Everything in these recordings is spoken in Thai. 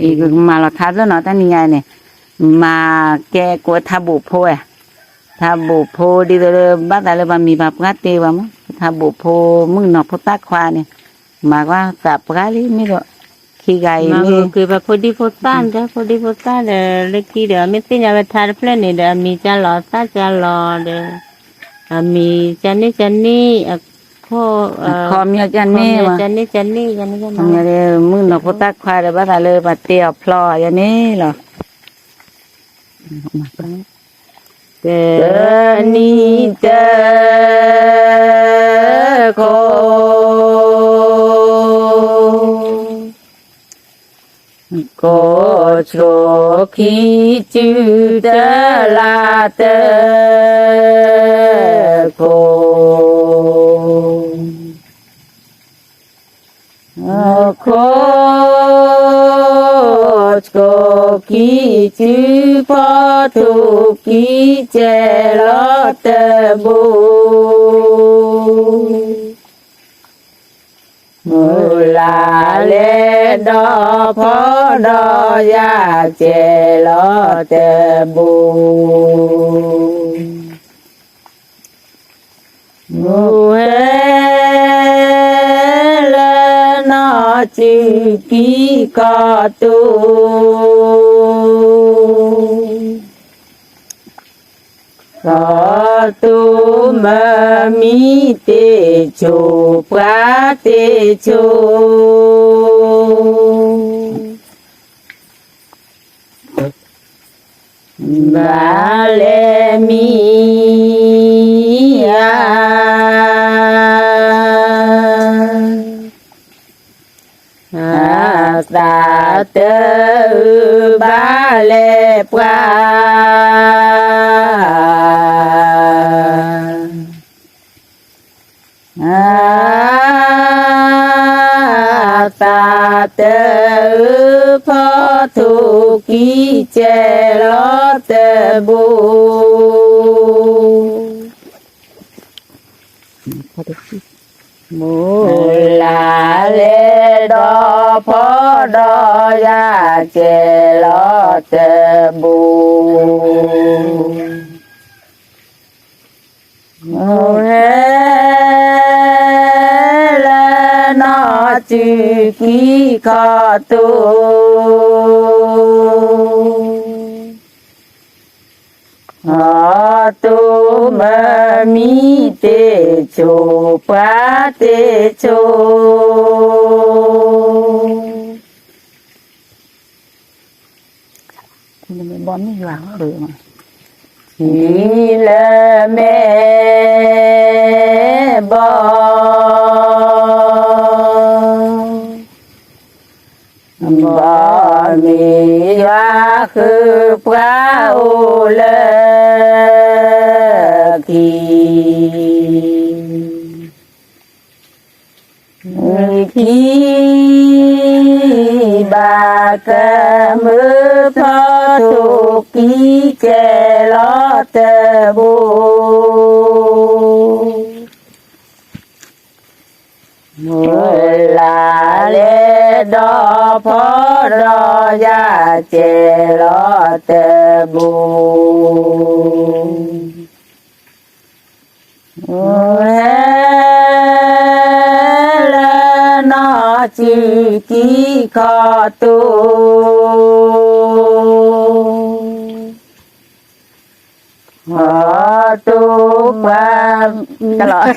อีกมาละคาซะเนาะตั้งนี่ไงเนี่ยมาแกกลัวทับบุโพอ่ะทับบุโพดีเลยบ้านอะไรบ้านมีแบบกาเตวะมั้งทับบุโพมึงเนาะพตักควาเนี่ยมาว่ากับกาลิไม่รู้ขี้ไก่ไม่คือแบบพอดีพอตั้งจ้ะพอดีพอตั้งเดี๋ยวเล็กทีเดี๋ยวไม่ติดอย่าไปทานเพลนนี่เดี๋ยวมีจะหล่อตาจะหล่อเดี๋ยวมีจันนี่คอมีจันนี่วะจันนี่กันเนี่ยมึงเนาะพตักควาเลยบ้านอะไรบ้านเตียวพลอยอย่างนี้เหรอเจอนี่เจอโคก็โชคีจูเตลาเตโคโคโชคีจูพอทุกีเจลอเตบูมูลาเลดอพอดอยาเจลอเตบูมูเฮเลนอจิกีกอตูขอตุมมีเตโชปะเตโชบาเลมีตาเตบาเลปวาตาเตพอทุกีเจลอเตบูมูลาเลดอพอดอยาเจลอเตบูมูเฮเลนอจิกีขอตูขอตุมมีเตโชปะเตโชที่มันบอลไม่หวังหรือมั้งทีละแม่บมีว่าคือพระอุเลกีทีบากมือพอทุกีเจลอเตบูมูลาเลดอพอดอยาเจลอเตบูมูเฮเลนอจิกีขอตูขอตูมาตลอด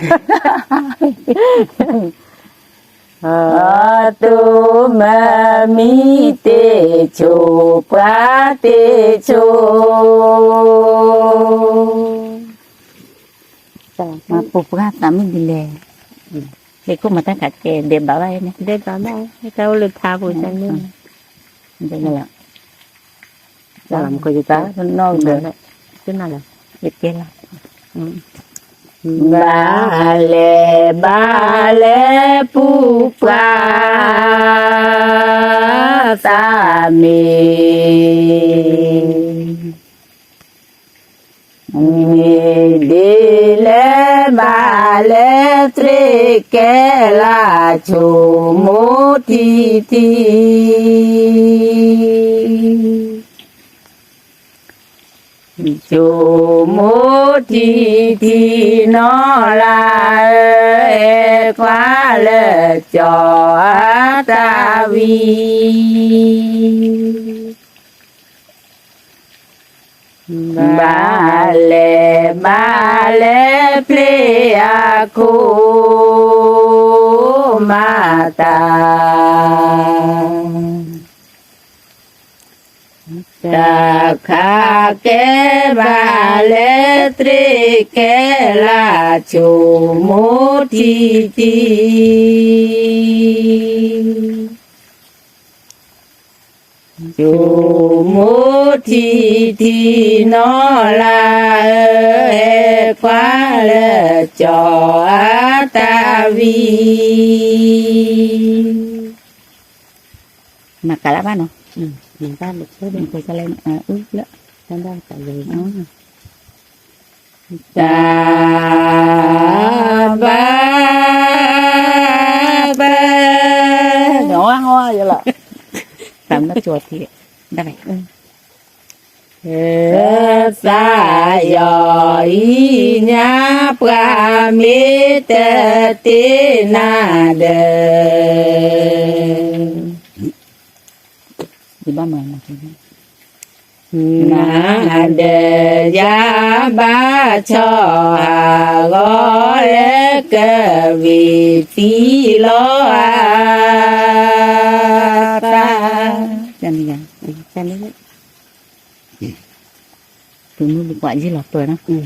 ตุมมีเตโชปะเตโชมาปุกราตามิดิเลเด็กก็มาตั้งแต่เกณฑ์เด็กบ้าไว้เนี่ยเด็กบ้าไว้ให้เขาเลือกทาผู้ชายนี่เด็กนั่นแหละจะทำก็จะตาคนนอกเดินขึ้นมาเลยเด็กเกณฑ์ละบาเลปูปลาสามีดีเลบาเลตรีเกลาชูมุทีที chủ mô thi thi nó là quá lệ cho ta vi ba lệ ple a cô ma ta ta kha ke ba le tri ke la chu mo thi thi chu mo thi nó là quá le cho ta vi mà cả lá ba nó mình ta được số mình phải lên đó đang đang tại vì nó ta ba ba nhỏ hoa vậy là tạm nó chuột thì đây sa yo y nya pra mi te ti na de di ba mà na de ya ba cho ha go le ke vi ti lo a ta chân nha chân đấy từ mua được quả gì lọt rồi đó mưa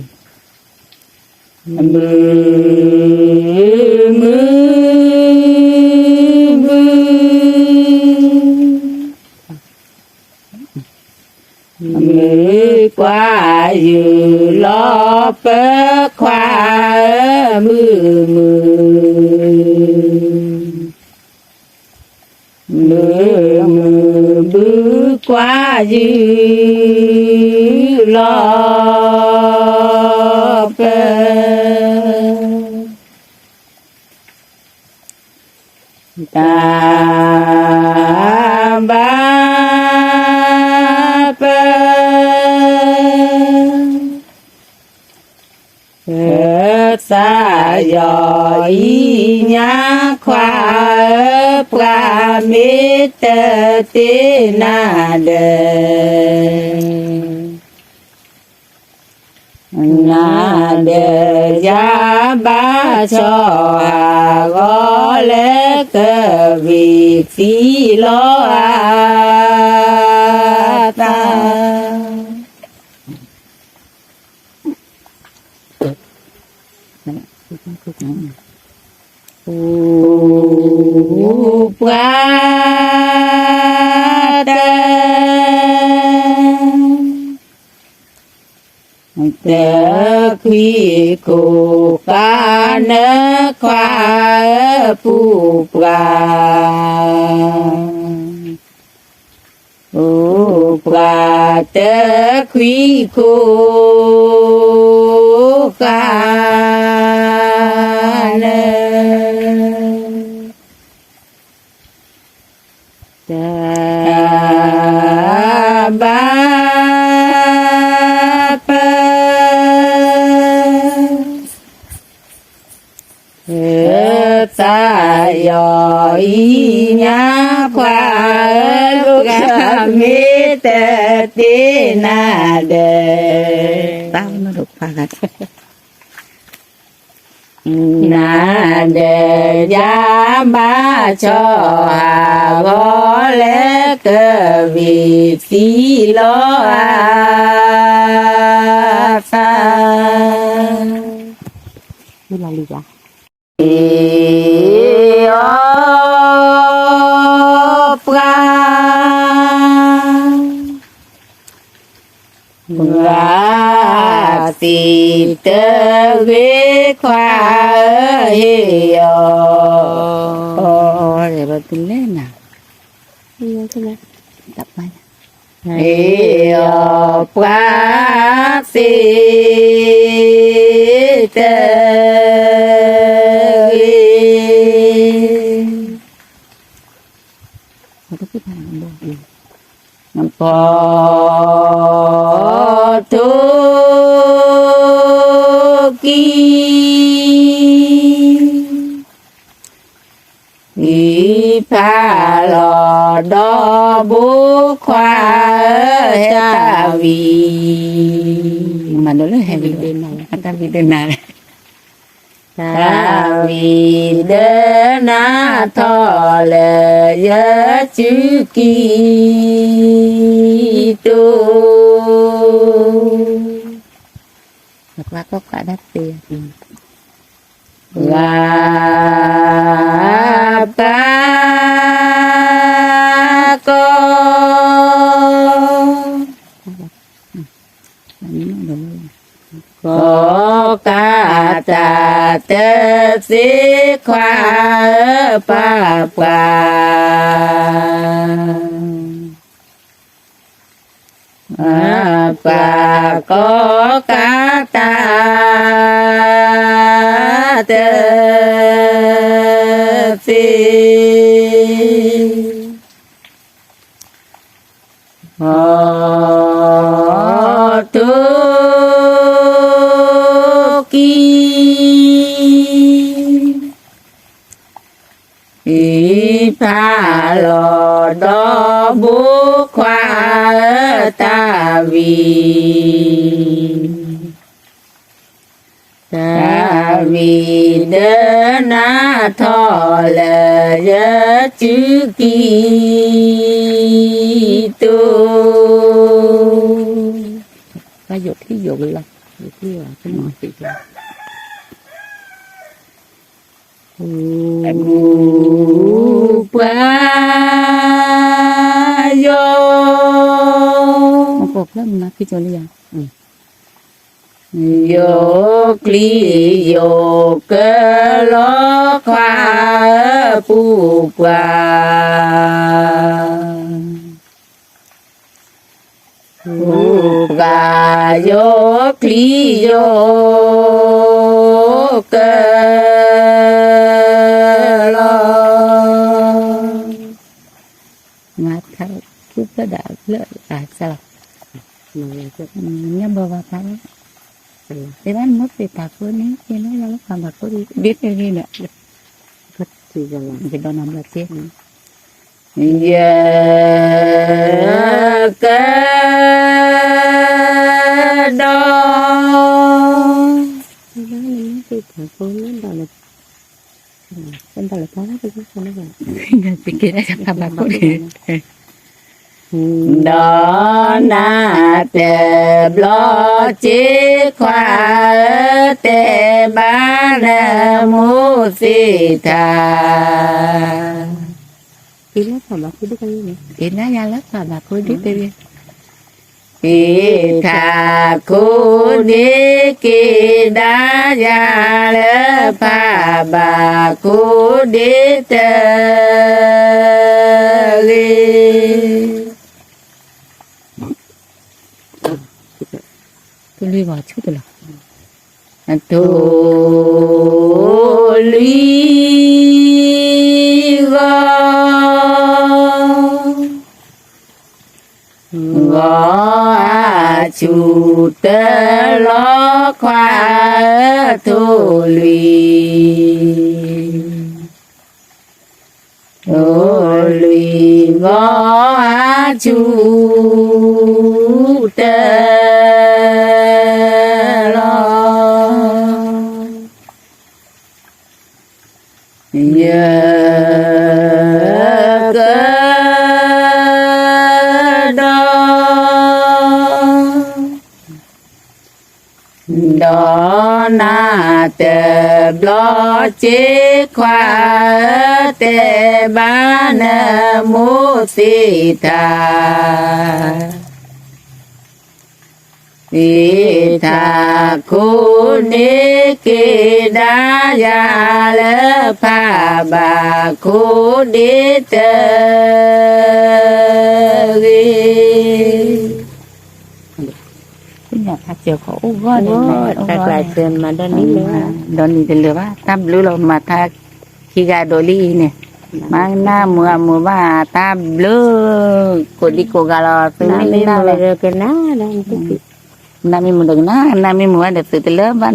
qua dự lo bớt khoa mưa bước qua dư lo bơ ta ba bơ sa yo y nhá khoa pra mi te ti na de ya ba cho a go le ke vi phi lo a ta tơ quy cô ca nơ khoa pu pra tơ quy cô ca nơ ta ba sa yo y nhá khoa ga mi te ti na de tao nó được pha gạch na de ya ba cho ha go le ke vi phi lo a sa như là lì à và ti tơ ghế khoa để bà tin lên nào như thế này tập bài qua ti tơ cái thằng น้ำพอทุกีอีพาหลอดอบุควาเฮตาวีมาดูเลยเฮวีเดนนาตาวีเดนนาตาวีเดนาทอเลยจุกีตูแล้วก็กระดับเตียลาปากก็กาตาเตสิควาปาปาปาก็กาตาเตสิโอตุกีอีพาหลอดอบุควาตาวีตาวีเดนาทอเลยจุกีตูประโยชน์ที่โยกเลยอยู่ที่ว่าเป็นหมอสิจ้ะบูปะโยมาปกเริ่มนะพี่โจเรียงโยกลีโยกล้อควาปูกว่าปูกว่าโยกลีโยกล้อมาทั้งทุกระดับเลือดสลับเนี่ยบอกว่าทั้งแต่ว่ามุดไปตาคนนี้ที่นั่นเราทำแบบคนดิบอย่างนี้เนี่ยก็ที่จะลองไปโดนน้ำละเจ็บเยอะกันดองนั่นนี่คือตาคนนั่นตาละเป็นตาละท้องเป็นคนนั่นแหละไปกินได้จากทำแบบคนอื่นดอนาเตบลอจิควาเตบานมุสิทากินแล้วสำหรับคุณดิกันนี่กินแล้วยาแล้วสำหรับคุณดิกันอิทาคุณดิกิดายาเลพาบาคุณดิเตลีtu lui vào chút rồi tu lui gò chủ tơ lo khoa tu lui gò chủ tơ đó na tê blo chế khoa tê ba na mu si tha si tha khu ni ki da ya le pha ba khu đi tê nhà thác chiều khổ quá thác lại tiền mà đón đi nữa đón đi tiền lừa ba tam lứa mà thác khi gà đồ ly nè Mana mua ba ta bleu ko di ko galo tu Nami ni na mulai kena dan tu. nami mu deng na nami mu ada tu le ba